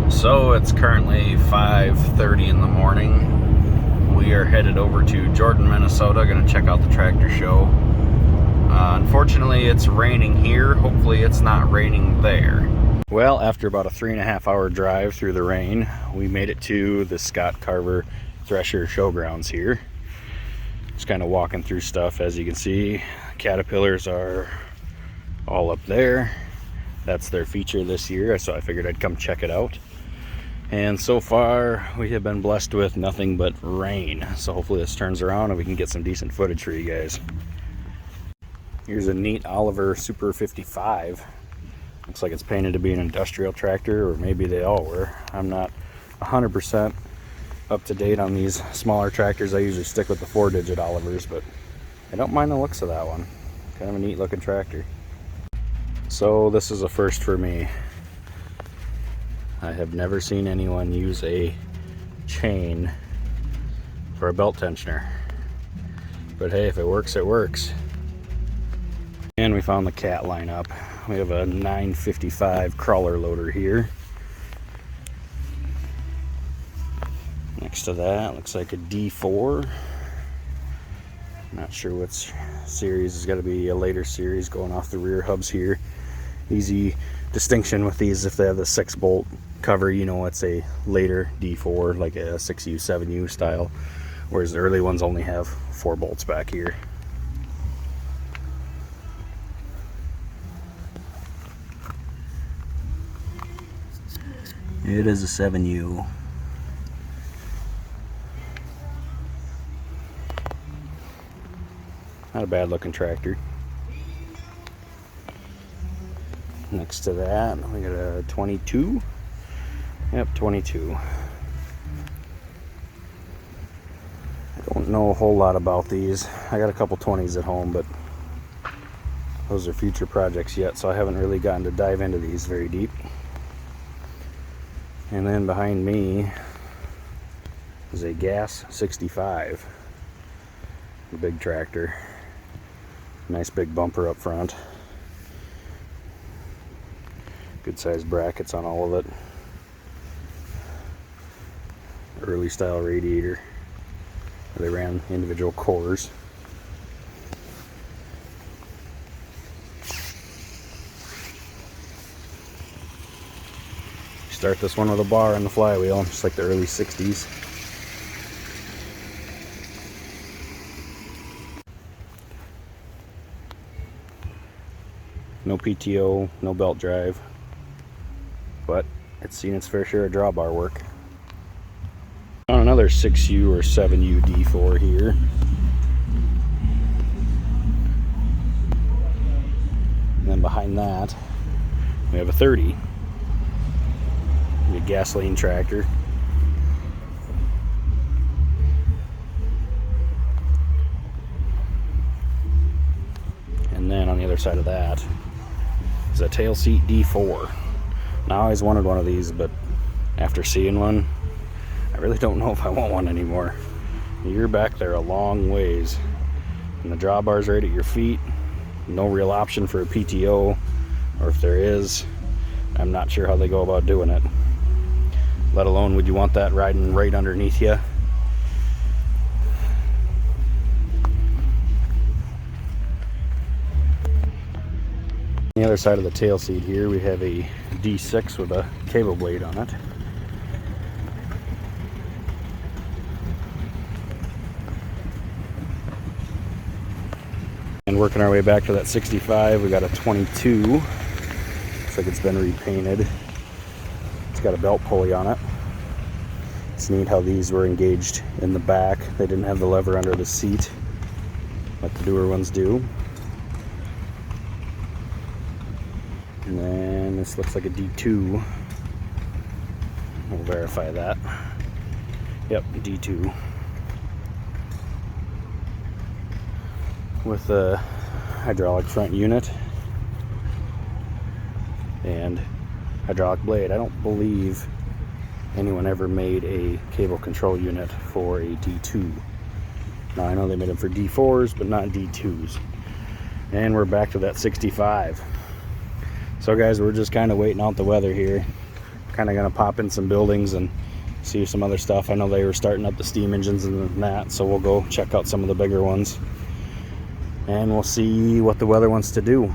So it's currently 5:30 in the morning. We are headed over to Jordan, Minnesota, going to check out the tractor show. Unfortunately, it's raining here. Hopefully it's not raining there. Well, after about a 3.5 hour drive through the rain, we made it to the Scott Carver Threshers showgrounds here. Just kind of walking through stuff. As you can see, caterpillars are all up there. That's their feature this year, so I figured I'd come check it out. And so far we have been blessed with nothing but rain, so hopefully this turns around and we can get some decent footage for you guys. Here's a neat Oliver Super 55. Looks like it's painted to be an industrial tractor, or maybe they all were. I'm not 100% up to date on these smaller tractors. I usually stick with the 4-digit Olivers, but I don't mind the looks of that one. Kind of a neat looking tractor. So this is a first for me. I have never seen anyone use a chain for a belt tensioner. But hey, if it works, it works. And we found the cat lineup. We have a 955 crawler loader here. Next to that, looks like a D4. Not sure which series. It's got to be a later series going off the rear hubs here. Easy distinction with these, if they have the 6-bolt cover, you know it's a later D4, like a 6U, 7U style, whereas the early ones only have 4 bolts back here. It is a 7U. Not a bad looking tractor. Next to that, we got a 22. Yep, 22. I don't know a whole lot about these. I got a couple 20s at home, but those are future projects yet, so I haven't really gotten to dive into these very deep. And then behind me is a gas 65. A big tractor. Nice big bumper up front. Good sized brackets on all of it. Early style radiator. They ran individual cores. Start this one with a bar on the flywheel, just like the early 60s. No PTO, no belt drive, but it's seen its fair share of drawbar work. On another 6U or 7U D4 here. And then behind that, we have a 30. A gasoline tractor. And then on the other side of that is a tail seat D4. Now, I always wanted one of these, but after seeing one, I really don't know if I want one anymore. You're back there a long ways, and the drawbar's right at your feet. No real option for a PTO, or if there is, I'm not sure how they go about doing it. Let alone, would you want that riding right underneath you? On the other side of the tail seat here, we have a D6 with a cable blade on it. And working our way back to that 65, we got a 22. Looks like it's been repainted. It's got a belt pulley on it. It's neat how these were engaged in the back. They didn't have the lever under the seat like the newer ones do. And then this looks like a D2. We'll verify that. Yep, D2. With a hydraulic front unit and hydraulic blade. I don't believe anyone ever made a cable control unit for a D2. Now, I know they made them for D4s, but not D2s. And we're back to that 65. So guys, we're just kind of waiting out the weather here. kind of going to pop in some buildings and see some other stuff. I know they were starting up the steam engines and that, so we'll go check out some of the bigger ones. And we'll see what the weather wants to do.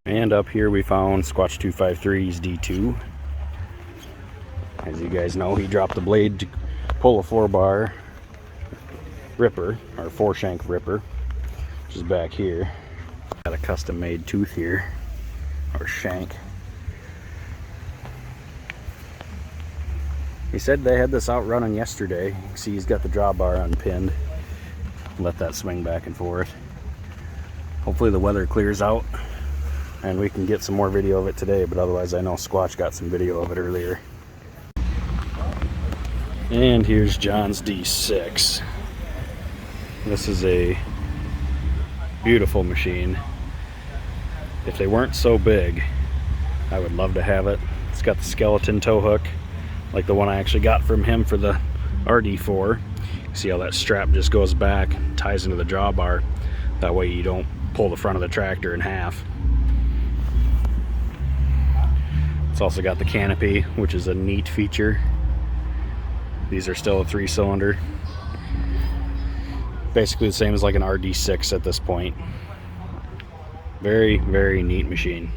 And up here we found Squatch 253's D2. As you guys know, he dropped the blade to pull a 4-bar ripper, or 4-shank ripper, which is back here. Got a custom made tooth here, or shank. He said they had this out running yesterday. You can see he's got the drawbar unpinned. Let that swing back and forth. Hopefully the weather clears out and we can get some more video of it today, but otherwise I know Squatch got some video of it earlier. And here's John's D6. This is a beautiful machine. If they weren't so big, I would love to have it. It's got the skeleton tow hook, like the one I actually got from him for the RD4. See how that strap just goes back, ties into the drawbar. That way you don't pull the front of the tractor in half. It's also got the canopy, which is a neat feature. These are still a 3-cylinder. Basically the same as like an RD6 at this point. Very, very neat machine.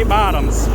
Bottoms.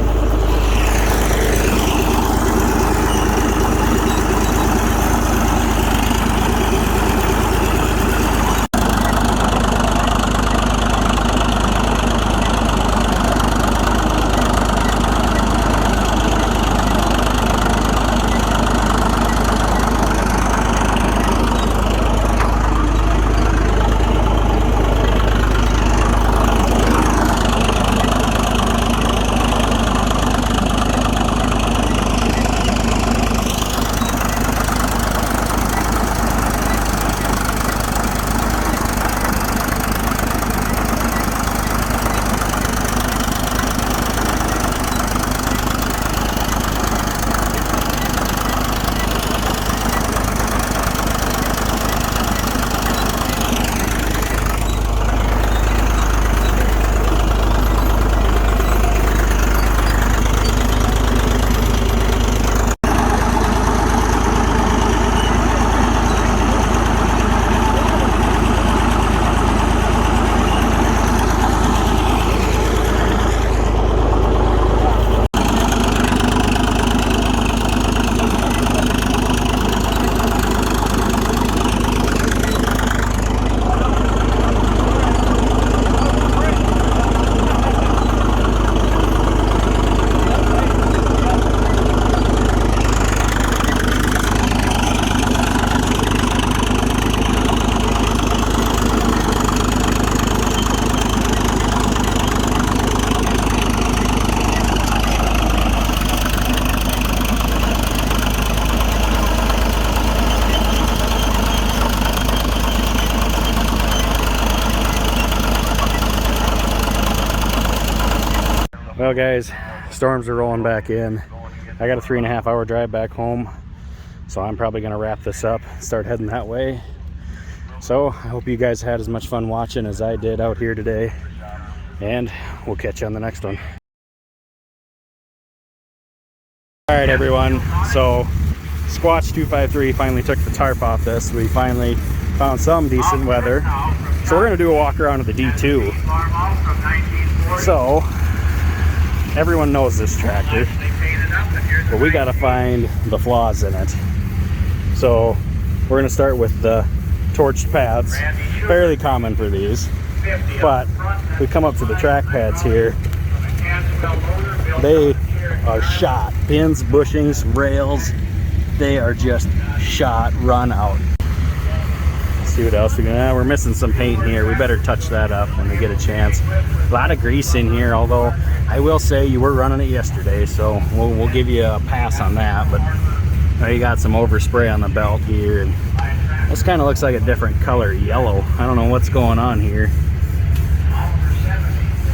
Well guys, storms are rolling back in. I got a 3.5 hour drive back home, so I'm probably gonna wrap this up, start heading that way. So I hope you guys had as much fun watching as I did out here today, and we'll catch you on the next one. All right everyone, so Squatch 253 finally took the tarp off this. We finally found some decent weather, so we're gonna do a walk around of the D2. So everyone knows this tractor, but we gotta find the flaws in it. So we're gonna start with the torched pads, fairly common for these, but we come up to the track pads here. They are shot, pins, bushings, rails, they are just shot, run out. Let's see what else we got. We're missing some paint here. We better touch that up when we get a chance. A lot of grease in here, although I will say you were running it yesterday, so we'll give you a pass on that. But now you got some overspray on the belt here, and this kind of looks like a different color, yellow. I don't know what's going on here.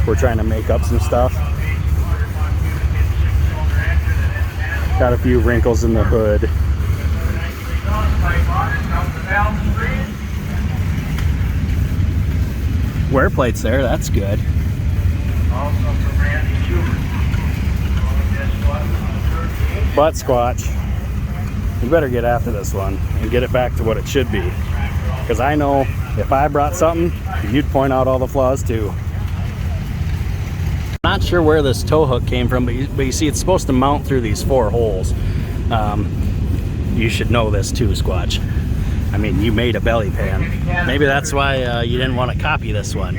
We're trying to make up some stuff. Got a few wrinkles in the hood. Wear plates there, that's good. But Squatch, we better get after this one and get it back to what it should be. Because I know if I brought something, you'd point out all the flaws too. Not sure where this tow hook came from, but you see it's supposed to mount through these 4 holes. You should know this too, Squatch. I mean, you made a belly pan. Maybe that's why you didn't want to copy this one.